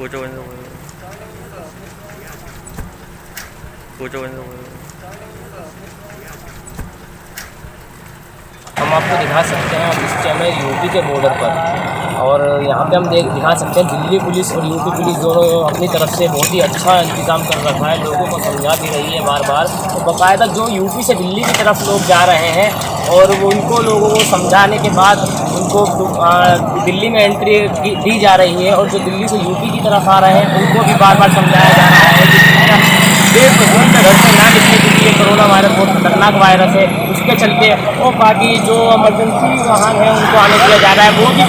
पूछो पूछो हम आपको दिखा सकते हैं इस समय यूपी के बॉर्डर पर, और यहाँ पे हम दिखा सकते हैं दिल्ली पुलिस और यूपी पुलिस दोनों अपनी तरफ से बहुत ही अच्छा इंतज़ाम कर रखा है, लोगों को समझा भी रही है बार बार। तो बाकायदा जो यूपी से दिल्ली की तरफ लोग जा रहे हैं और वो उनको लोगों को समझाने के बाद उनको दिल्ली में एंट्री दी जा रही है, और जो दिल्ली से यूपी की तरफ आ रहे हैं उनको भी बार बार समझाया जा रहा है कि बेफजूल में घर से ना निकलने के लिए, कोरोना वायरस बहुत खतरनाक वायरस है उसके चलते। और बाकी जो इमरजेंसी वाहन है उनको आने दिया जा रहा है, वो भी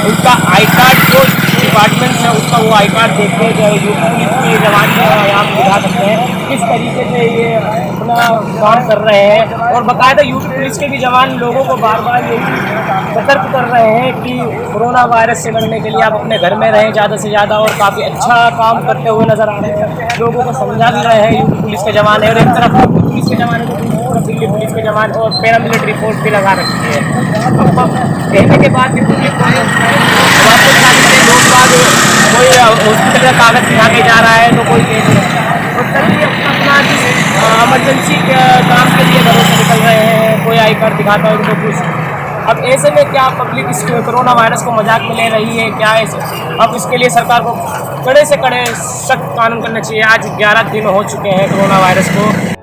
उनका आई कार्ड जो डिपार्टमेंट है उसका वो आई कार्ड देखते हैं। यूपी पुलिस के जवान जो है आप दिखा सकते हैं किस तरीके से ये अपना काम कर रहे हैं, और बाकायदा यूपी पुलिस के भी जवान लोगों को बार बार ये सतर्क कर रहे हैं कि कोरोना वायरस से लड़ने के लिए आप अपने घर में रहें ज़्यादा से ज़्यादा, और काफ़ी अच्छा काम करते हुए नज़र आ रहे हैं, लोगों को समझा भी रहे हैं यूपी पुलिस के जवान है। और एक तरफ यूपी पुलिस के जवान है तो दूसरी तरफ दिल्ली पुलिस के जवान और पैरामिलिट्री फोर्स भी लगा रखी है। अब कहने के बाद भी पुलिस कोई हॉस्पिटल का कागज़ दिखा के जा रहा है तो कोई कह नहीं रहा है, और सभी अपना इमरजेंसी काम के लिए घरों से निकल रहे हैं, कोई आई कार्ड दिखाता है उनको कुछ। अब ऐसे में क्या पब्लिक इस कोरोना वायरस को मजाक में ले रही है क्या ऐसे? अब इसके लिए सरकार को कड़े से कड़े सख्त कानून करना चाहिए। आज 11 दिन हो चुके हैं कोरोना वायरस को,